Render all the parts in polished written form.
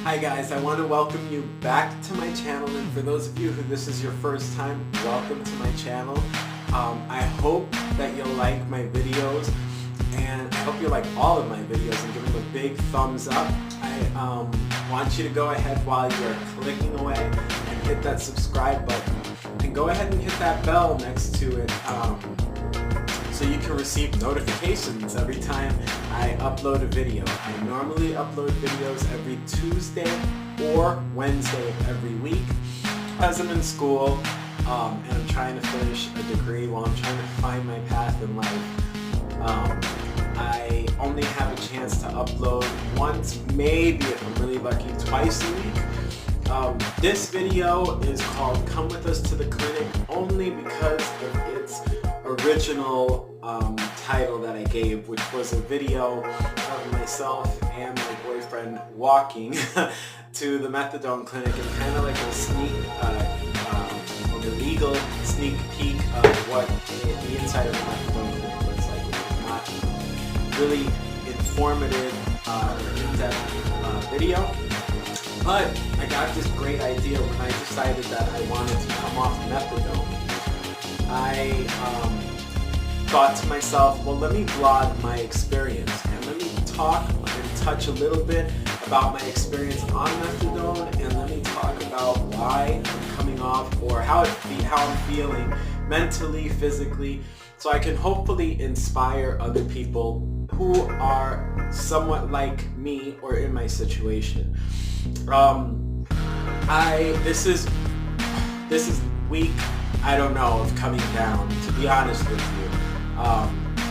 Hi guys, I want to welcome you back to my channel, and for those of you who this is your first time, welcome to my channel. I hope that you'll like my videos, and I hope you like all of my videos and give them a big thumbs up. I want you to go ahead while you're clicking away and hit that subscribe button, and go ahead and hit that bell next to it so you can receive notifications every time I upload a video. I normally upload videos every Tuesday or Wednesday of every week as I'm in school and I'm trying to finish a degree while I'm trying to find my path in life. I only have a chance to upload once, maybe if I'm really lucky, twice a week. This video is called Come With Us to the Clinic only because of its original title that I gave, which was a video of myself and my boyfriend walking to the methadone clinic, and kind of like a sneak, an illegal sneak peek of what the inside of the methadone clinic looks like. It was not really informative or in-depth video, but I got this great idea when I decided that I wanted to come off methadone. I thought to myself, well, let me vlog my experience and let me talk and touch a little bit about my experience on methadone, and let me talk about why I'm coming off, or how I'm feeling mentally, physically, so I can hopefully inspire other people who are somewhat like me or in my situation. This is week, I don't know, of coming down, to be honest with you.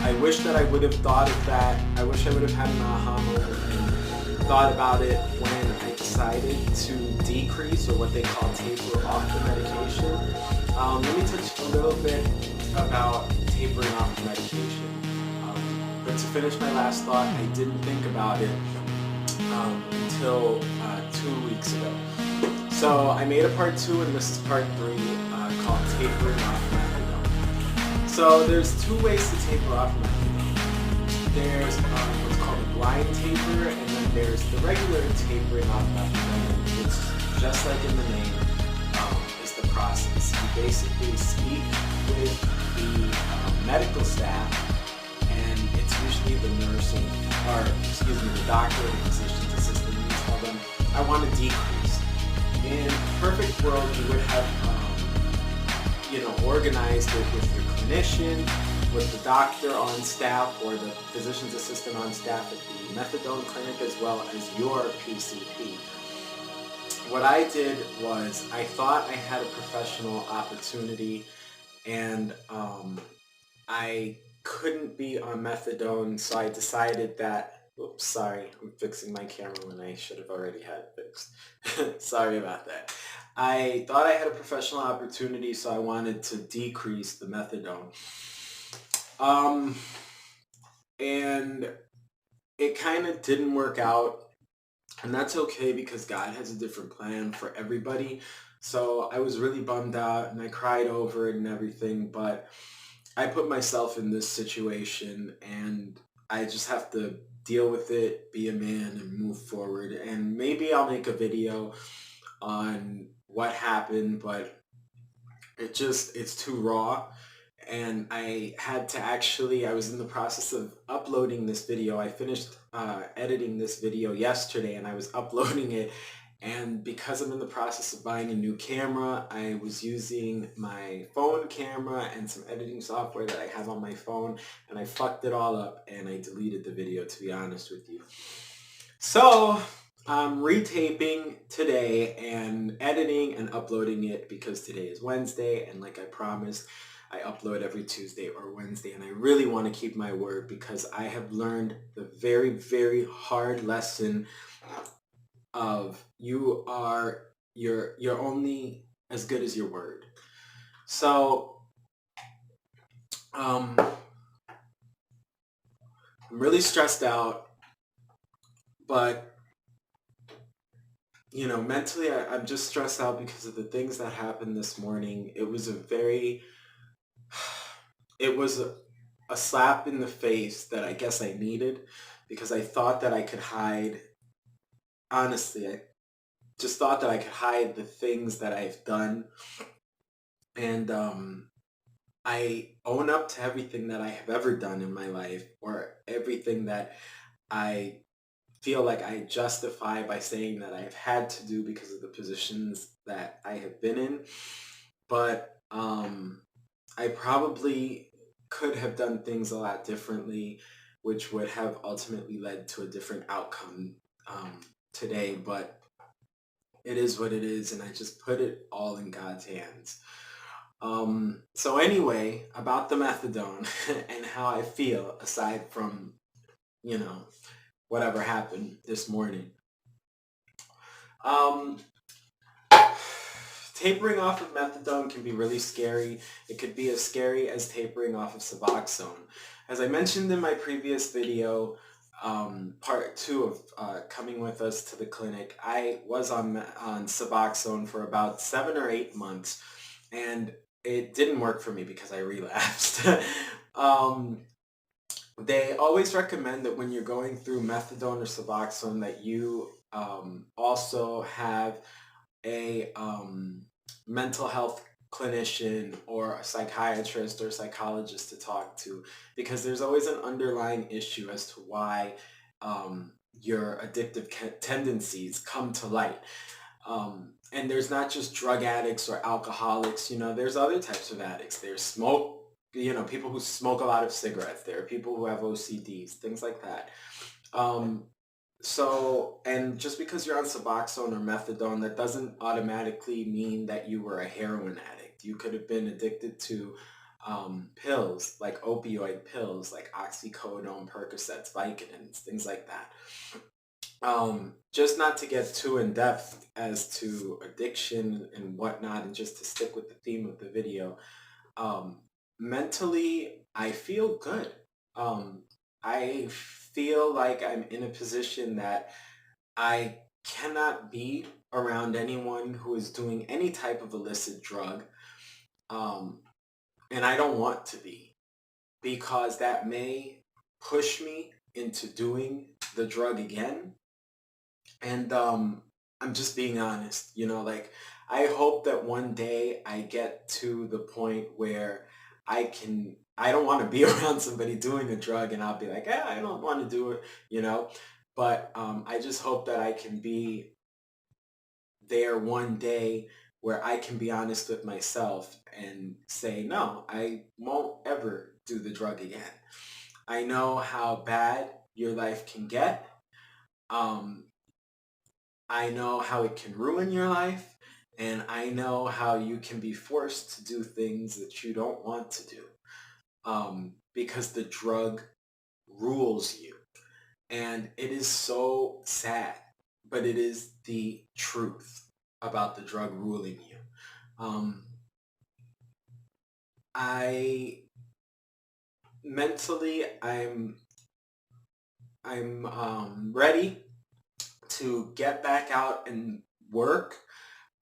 I wish that I would have thought of that. I wish I would have had an aha moment and thought about it when I decided to decrease, or what they call taper, off the medication. Let me touch a little bit about tapering off the medication. But to finish my last thought, I didn't think about it until 2 weeks ago. So I made a part 2, and this is part 3, called tapering off methadone. So there's 2 ways to taper off methadone. There's what's called a blind taper, and then there's the regular tapering off methadone. It's just like in the name, is the process. You basically speak with the medical staff, and it's usually the nurse, the doctor or the physician's assistant. You tell them, I want to decrease. In a perfect world, you would have organized it with your clinician, with the doctor on staff, or the physician's assistant on staff at the methadone clinic, as well as your PCP. What I did was, I thought I had a professional opportunity, and I couldn't be on methadone, so I decided that, oops, sorry, I'm fixing my camera when I should have already had it fixed. Sorry about that. I thought I had a professional opportunity, so I wanted to decrease the methadone. And it kind of didn't work out, and that's okay, because God has a different plan for everybody. So I was really bummed out, and I cried over it and everything, but I put myself in this situation, and I just have to deal with it, be a man, and move forward. And maybe I'll make a video on what happened, but it's too raw. And I was in the process of uploading this video. I finished editing this video yesterday, and I was uploading it. And because I'm in the process of buying a new camera, I was using my phone camera and some editing software that I have on my phone, and I fucked it all up, and I deleted the video, to be honest with you. So I'm retaping today and editing and uploading it, because today is Wednesday, and like I promised, I upload every Tuesday or Wednesday, and I really want to keep my word, because I have learned the very, very hard lesson of you're only as good as your word. So I'm really stressed out, but mentally I'm just stressed out because of the things that happened this morning. It was a slap in the face that I guess I needed, because I thought that I could hide. Honestly, just thought that I could hide the things that I've done, and I own up to everything that I have ever done in my life, or everything that I feel like I justify by saying that I've had to do because of the positions that I have been in. But I probably could have done things a lot differently, which would have ultimately led to a different outcome today. But it is what it is, and I just put it all in God's hands. So anyway, about the methadone and how I feel, aside from, you know, whatever happened this morning. Um, Tapering off of methadone can be really scary. It could be as scary as tapering off of Suboxone. As I mentioned in my previous video, part 2 of coming with us to the clinic, I was on Suboxone for about 7 or 8 months, and it didn't work for me because I relapsed. They always recommend that when you're going through methadone or Suboxone that you also have a mental health clinician or a psychiatrist or psychologist to talk to, because there's always an underlying issue as to why your addictive tendencies come to light. And there's not just drug addicts or alcoholics, there's other types of addicts. There's people who smoke a lot of cigarettes. There are people who have OCDs, things like that. And just because you're on Suboxone or methadone, that doesn't automatically mean that you were a heroin addict. You could have been addicted to pills, like opioid pills, like oxycodone, Percocets, Vicodins, things like that. Just not to get too in depth as to addiction and whatnot, and just to stick with the theme of the video, mentally, I feel good. I feel like I'm in a position that I cannot be around anyone who is doing any type of illicit drug, and I don't want to be, because that may push me into doing the drug again. And I'm just being honest, I hope that one day I get to the point where I don't want to be around somebody doing a drug and I'll be like, I don't want to do it. But I just hope that I can be there one day where I can be honest with myself and say, no, I won't ever do the drug again. I know how bad your life can get. I know how it can ruin your life, and I know how you can be forced to do things that you don't want to do, because the drug rules you. And it is so sad, but it is the truth about the drug ruling you. I'm ready to get back out and work,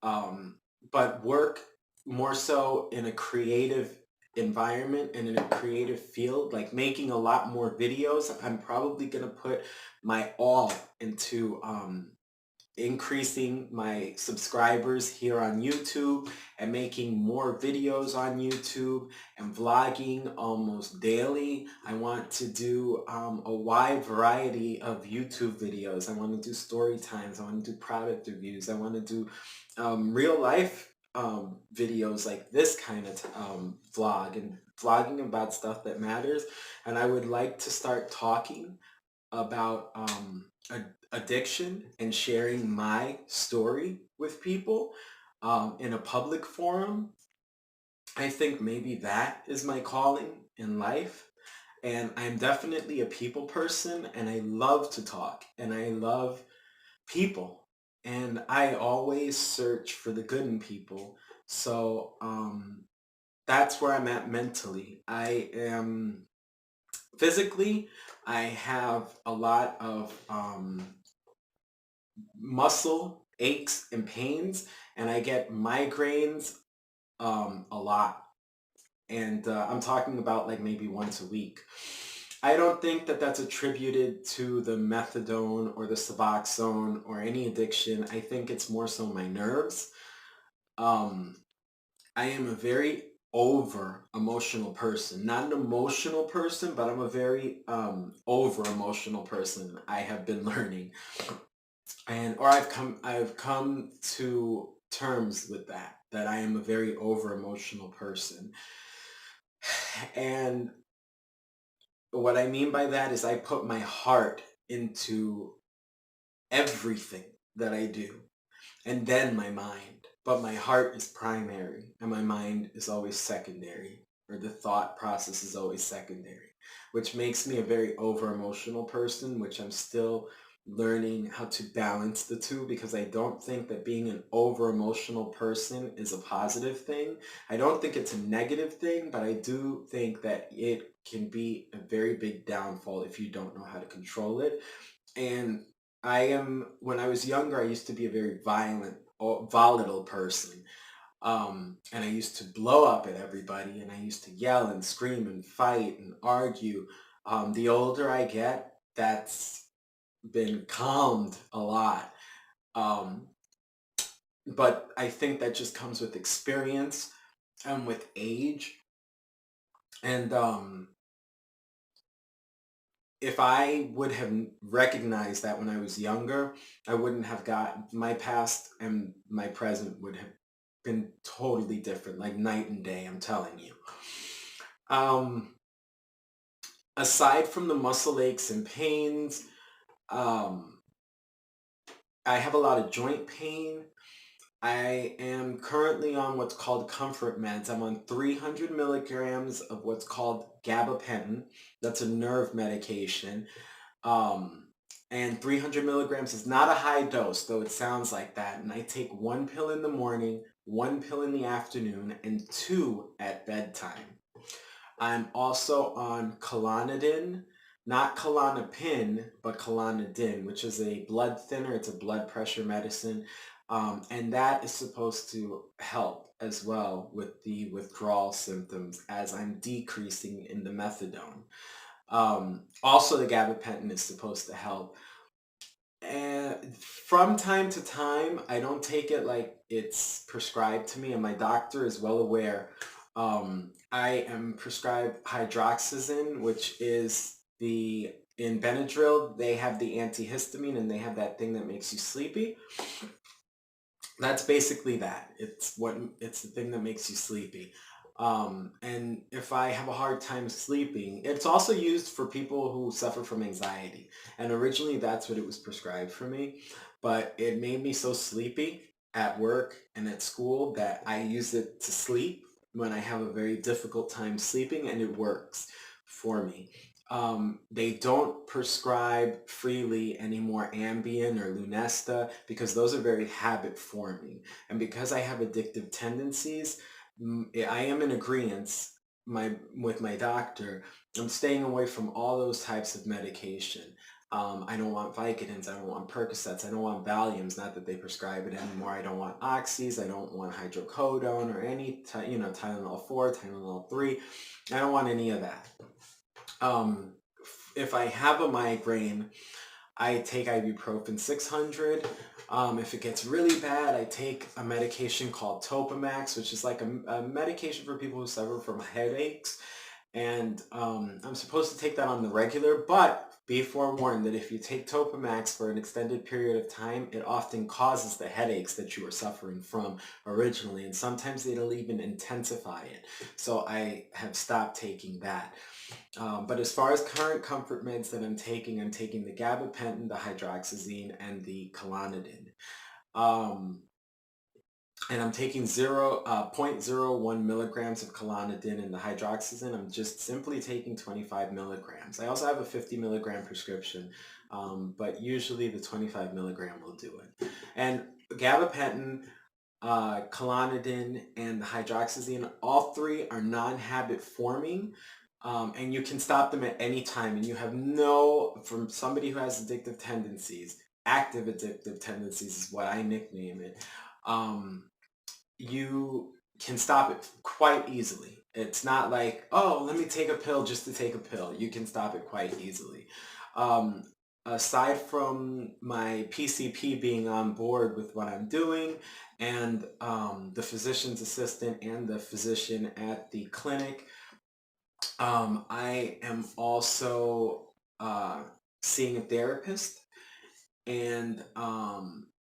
but work more so in a creative environment and in a creative field, like making a lot more videos. I'm probably going to put my all into increasing my subscribers here on YouTube and making more videos on YouTube and vlogging almost daily. I want to do a wide variety of YouTube videos. I want to do story times. I want to do product reviews. I want to do real life videos like this kind of vlog, and vlogging about stuff that matters. And I would like to start talking about addiction and sharing my story with people in a public forum. I think maybe that is my calling in life. And I'm definitely a people person, and I love to talk, and I love people, and I always search for the good in people. So that's where I'm at mentally. I am physically, I have a lot of muscle aches and pains, and I get migraines a lot. And I'm talking about like maybe once a week. I don't think that that's attributed to the methadone or the Suboxone or any addiction. I think it's more so my nerves. Um, I am a very over emotional person, not an emotional person, but I'm a very over emotional person. I have been learning, and or I've come to terms with that I am a very over emotional person. And what I mean by that is I put my heart into everything that I do, and then my mind. But my heart is primary, and my mind is always secondary, or the thought process is always secondary, which makes me a very over emotional person, which I'm still learning how to balance the two, because I don't think that being an over emotional person is a positive thing. I don't think it's a negative thing, but I do think that it can be a very big downfall if you don't know how to control it. And when I was younger, I used to be a very violent or volatile person. And I used to blow up at everybody, and I used to yell and scream and fight and argue. The older I get, that's been calmed a lot. Um, but I think that just comes with experience and with age. And if I would have recognized that when I was younger, I wouldn't have got my past, and my present would have been totally different, like night and day, I'm telling you. Um, Aside from the muscle aches and pains, um, I have a lot of joint pain. I am currently on what's called comfort meds. I'm on 300 milligrams of what's called gabapentin. That's a nerve medication. Um, and 300 milligrams is not a high dose, though it sounds like that. And I take one pill in the morning, one pill in the afternoon, and two at bedtime. I'm also on Klonidine, not Klonopin, but Klonidine, which is a blood thinner. It's a blood pressure medicine. And that is supposed to help as well with the withdrawal symptoms as I'm decreasing in the methadone. Also, the gabapentin is supposed to help. And from time to time, I don't take it like it's prescribed to me, and my doctor is well aware. I am prescribed hydroxyzine, which is in Benadryl, they have the antihistamine, and they have that thing that makes you sleepy. That's basically that. It's the thing that makes you sleepy. And if I have a hard time sleeping, it's also used for people who suffer from anxiety. And originally that's what it was prescribed for me, but it made me so sleepy at work and at school that I use it to sleep when I have a very difficult time sleeping, and it works for me. They don't prescribe freely anymore Ambien or Lunesta, because those are very habit forming. And because I have addictive tendencies, I am in agreement with my doctor. I'm staying away from all those types of medication. I don't want Vicodins, I don't want Percocets, I don't want Valiums, not that they prescribe it anymore. I don't want Oxys, I don't want hydrocodone or any, Tylenol 4, Tylenol 3. I don't want any of that. Um, if I have a migraine, I take ibuprofen 600. If it gets really bad, I take a medication called Topamax, which is like a medication for people who suffer from headaches. And I'm supposed to take that on the regular, but be forewarned that if you take Topamax for an extended period of time, it often causes the headaches that you were suffering from originally, and sometimes it'll even intensify it. So I have stopped taking that. But as far as current comfort meds that I'm taking the gabapentin, the hydroxyzine, and the Klonidine. Um, and I'm taking 0.01 milligrams of Klonidine, and the hydroxyzine, I'm just simply taking 25 milligrams. I also have a 50 milligram prescription, but usually the 25 milligram will do it. And gabapentin, Klonidine, and the hydroxyzine, all three are non-habit forming. And you can stop them at any time, and you have from somebody who has addictive tendencies, active addictive tendencies is what I nickname it. You can stop it quite easily. It's not like, oh, let me take a pill just to take a pill. You can stop it quite easily. Um, Aside from my PCP being on board with what I'm doing, and the physician's assistant and the physician at the clinic, I am also seeing a therapist. And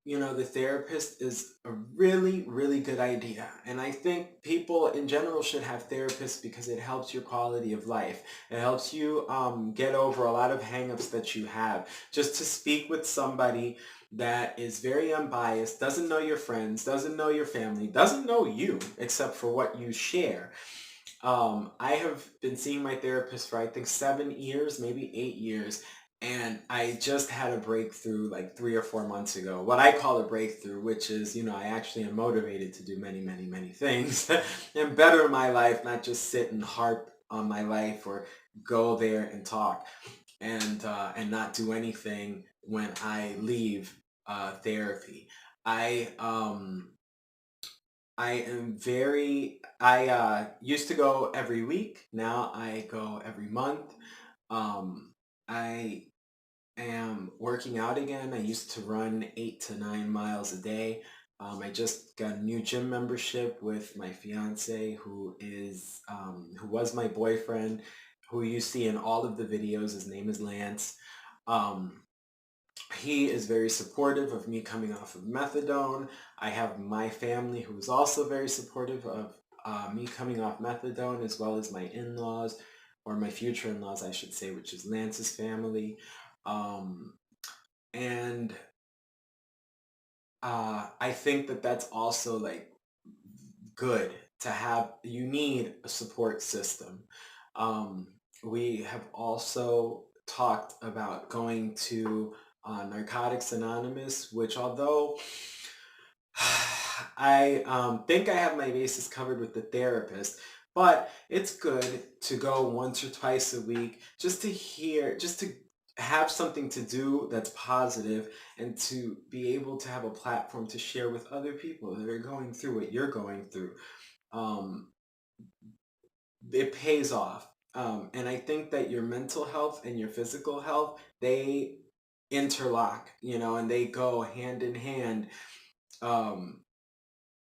the therapist is a really, really good idea, and I think people in general should have therapists because it helps your quality of life. It helps you get over a lot of hangups that you have. Just to speak with somebody that is very unbiased, doesn't know your friends, doesn't know your family, doesn't know you except for what you share. I have been seeing my therapist for I think 7 years, maybe 8 years, and I just had a breakthrough like 3 or 4 months ago. What I call a breakthrough, which is, I actually am motivated to do many, many, many things and better my life, not just sit and harp on my life or go there and talk and not do anything when I leave therapy. I I am I used to go every week. Now I go every month. I am working out again. I used to run 8 to 9 miles a day. I just got a new gym membership with my fiance, who was my boyfriend, who you see in all of the videos. His name is Lance. Um, he is very supportive of me coming off of methadone. I have my family who is also very supportive of me coming off methadone, as well as my in-laws, or my future in-laws, I should say, which is Lance's family. Um, and I think that that's also like good to have. You need a support system. Um, we have also talked about going to Narcotics Anonymous, which, although I think I have my bases covered with the therapist, but it's good to go once or twice a week just to have something to do that's positive, and to be able to have a platform to share with other people that are going through what you're going through. Um, it pays off. And I think that your mental health and your physical health, they interlock, and they go hand in hand. Um,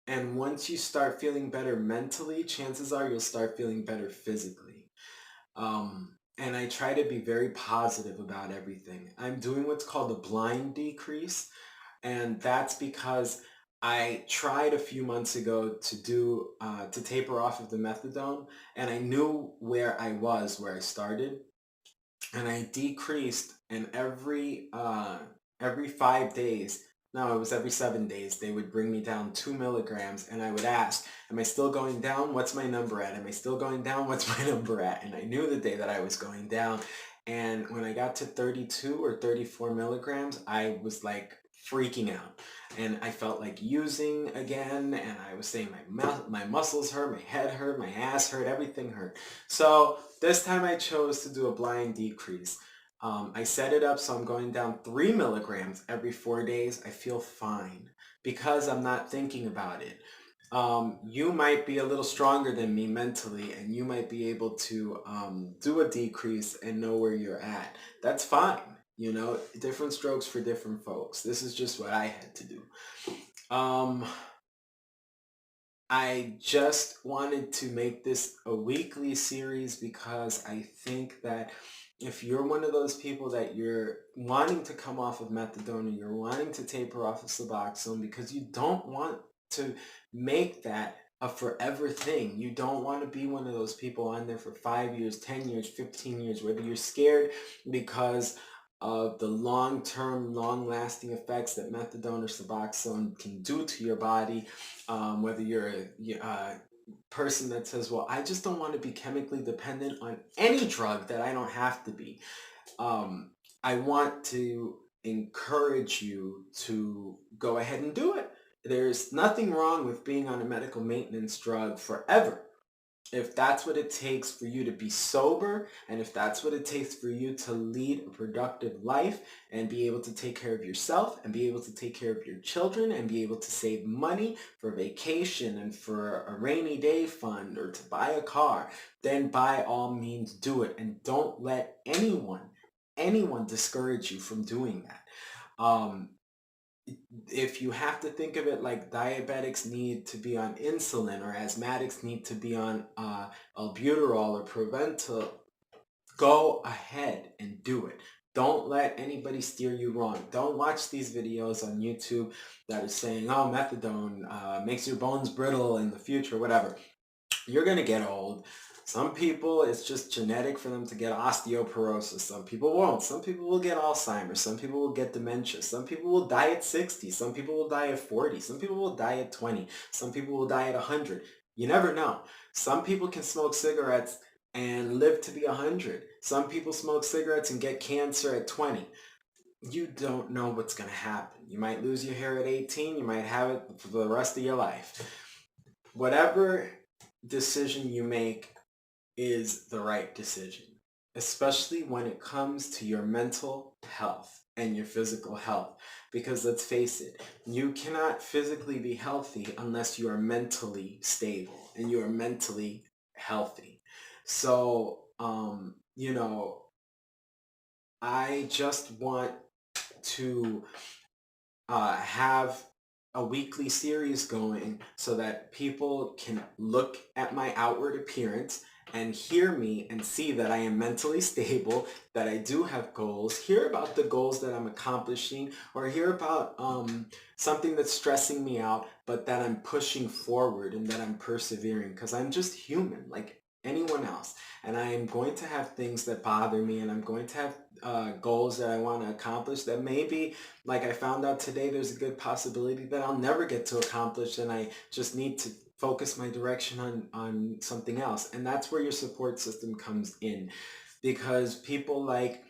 and once you start feeling better mentally, chances are you'll start feeling better physically. And I try to be very positive about everything. I'm doing what's called a blind decrease, and that's because I tried a few months ago to taper off of the methadone, and I knew where I started, and I decreased. And every 5 days, no, it was every 7 days, they would bring me down 2 milligrams, and I would ask, am I still going down? What's my number at? Am I still going down? What's my number at? And I knew the day that I was going down. And when I got to 32 or 34 milligrams, I was like freaking out, and I felt like using again, and I was saying my muscles hurt, my head hurt, my ass hurt, everything hurt. So this time I chose to do a blind decrease. I set it up so I'm going down 3 milligrams every 4 days. I feel fine because I'm not thinking about it. You might be a little stronger than me mentally, and you might be able to do a decrease and know where you're at. That's fine. Different strokes for different folks. This is just what I had to do. Um, I just wanted to make this a weekly series because I think that if you're one of those people that you're wanting to come off of methadone, and you're wanting to taper off of Suboxone because you don't want to make that a forever thing. You don't want to be one of those people on there for 5 years, 10 years, 15 years, whether you're scared because of the long-term, long-lasting effects that methadone or Suboxone can do to your body. Whether you're a person that says, well, I just don't want to be chemically dependent on any drug that I don't have to be. I want to encourage you to go ahead and do it. There's nothing wrong with being on a medical maintenance drug forever. if that's what it takes for you to be sober, and if that's what it takes for you to lead a productive life and be able to take care of yourself and be able to take care of your children and be able to save money for vacation and for a rainy day fund or to buy a car, then by all means do it. And don't let anyone discourage you from doing that. Um, if you have to think of it like diabetics need to be on insulin or asthmatics need to be on albuterol or Proventil, go ahead and do it. Don't let anybody steer you wrong. Don't watch these videos on YouTube that are saying, oh, methadone makes your bones brittle in the future, whatever. You're going to get old. Some people, it's just genetic for them to get osteoporosis. Some people won't. Some people will get Alzheimer's. Some people will get dementia. Some people will die at 60. Some people will die at 40. Some people will die at 20. Some people will die at 100. You never know. Some people can smoke cigarettes and live to be 100. Some people smoke cigarettes and get cancer at 20. You don't know what's going to happen. You might lose your hair at 18. You might have it for the rest of your life. Whatever decision you make is the right decision, especially when it comes to your mental health and your physical health. Because let's face it, you cannot physically be healthy unless you are mentally stable and you are mentally healthy. So, I just want to have a weekly series going so that people can look at my outward appearance and hear me and see that I am mentally stable, that I do have goals, hear about the goals that I'm accomplishing, or hear about something that's stressing me out, but that I'm pushing forward and that I'm persevering, because I'm just human like anyone else. And I am going to have things that bother me, and I'm going to have goals that I want to accomplish that maybe, like I found out today, there's a good possibility that I'll never get to accomplish, and I just need to focus my direction on something else. And that's where your support system comes in, because people like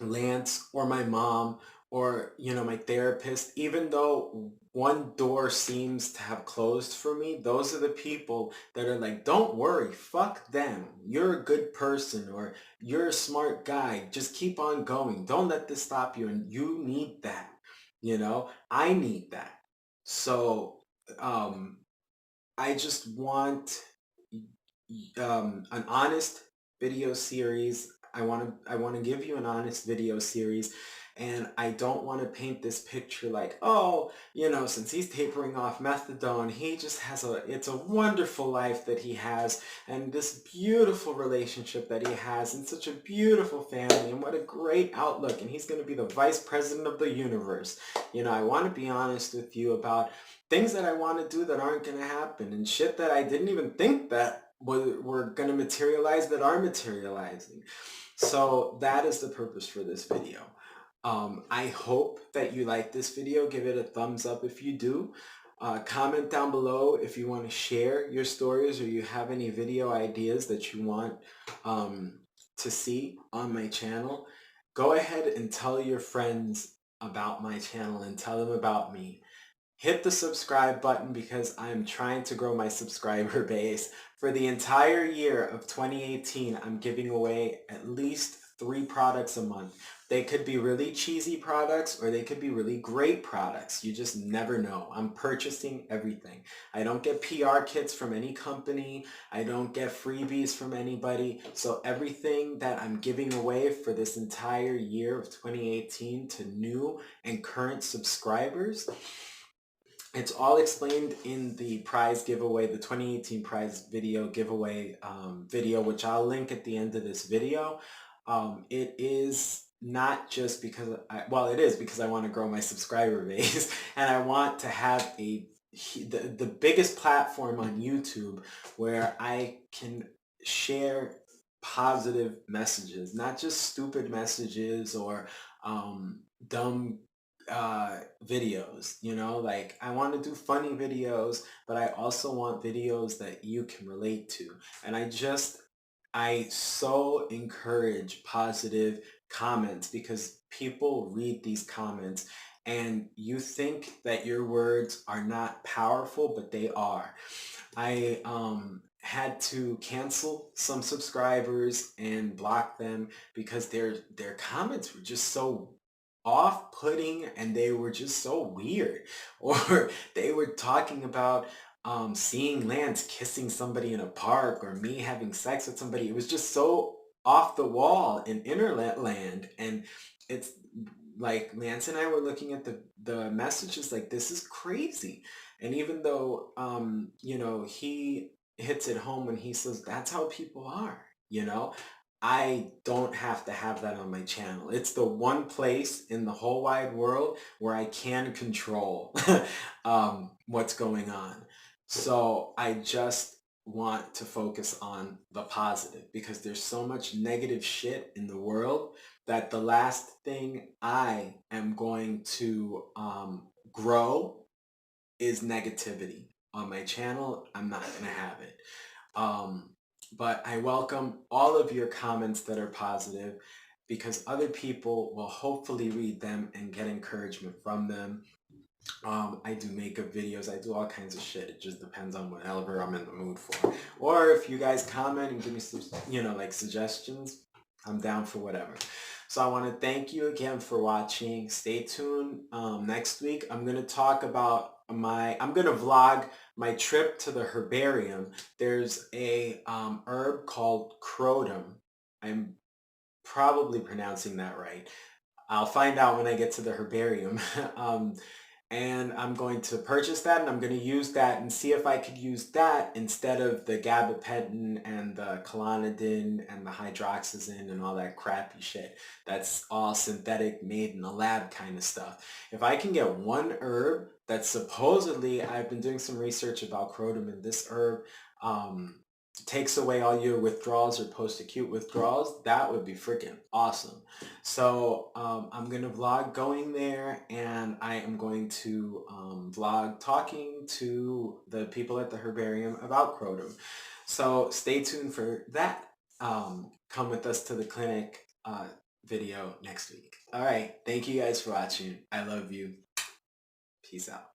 Lance or my mom or my therapist, even though one door seems to have closed for me, those are the people that are like, don't worry, fuck them, you're a good person, or you're a smart guy, just keep on going, don't let this stop you. And you need that. I need that. So um I just want an honest video series. I want to give you an honest video series, and I don't want to paint this picture like, oh, since he's tapering off methadone, he just has it's a wonderful life that he has, and this beautiful relationship that he has, and such a beautiful family, and what a great outlook, and he's going to be the vice president of the universe. I want to be honest with you about things that I want to do that aren't going to happen, and shit that I didn't even think that were going to materialize that are materializing. So that is the purpose for this video. I hope that you like this video. Give it a thumbs up if you do. Comment down below if you want to share your stories or you have any video ideas that you want to see on my channel. Go ahead and tell your friends about my channel and tell them about me. Hit the subscribe button because I'm trying to grow my subscriber base. For the entire year of 2018, I'm giving away at least 3 products a month. They could be really cheesy products or they could be really great products. You just never know. I'm purchasing everything. I don't get PR kits from any company. I don't get freebies from anybody. So everything that I'm giving away for this entire year of 2018 to new and current subscribers, it's all explained in the prize giveaway, the 2018 prize video giveaway video, which I'll link at the end of this video. It is not just because, it is because I want to grow my subscriber base and I want to have the biggest platform on YouTube where I can share positive messages, not just stupid messages or dumb videos. Like, I want to do funny videos, but I also want videos that you can relate to. And I so encourage positive comments, because people read these comments and you think that your words are not powerful, but they are. had to cancel some subscribers and block them because their comments were just so off-putting and they were just so weird. Or they were talking about seeing Lance kissing somebody in a park or me having sex with somebody. It was just so off the wall in internet land. And it's like Lance and I were looking at the messages like, this is crazy. And even though you know, he hits it home when he says that's how people are, you know, I don't have to have that on my channel. It's the one place in the whole wide world where I can control what's going on. So I just want to focus on the positive because there's so much negative shit in the world that the last thing I am going to grow is negativity on my channel. I'm not going to have it. But I welcome all of your comments that are positive because other people will hopefully read them and get encouragement from them. I do makeup videos. I do all kinds of shit. It just depends on whatever I'm in the mood for. Or if you guys comment and give me some, you know, like suggestions, I'm down for whatever. So I want to thank you again for watching. Stay tuned. Next week, I'm going to talk about I'm going to vlog my trip to the herbarium. There's a herb called Kratom. I'm probably pronouncing that right. I'll find out when I get to the herbarium. And I'm going to purchase that and I'm going to use that and see if I could use that instead of the gabapentin and the clonidine and the hydroxyzine and all that crappy shit. That's all synthetic, made in the lab kind of stuff. If I can get one herb that supposedly, I've been doing some research about Kratom, and this herb takes away all your withdrawals or post-acute withdrawals, that would be freaking awesome. So I'm going to vlog going there, and I am going to vlog talking to the people at the herbarium about Kratom. So stay tuned for that. Come with us to the clinic video next week. All right. Thank you guys for watching. I love you. Peace out.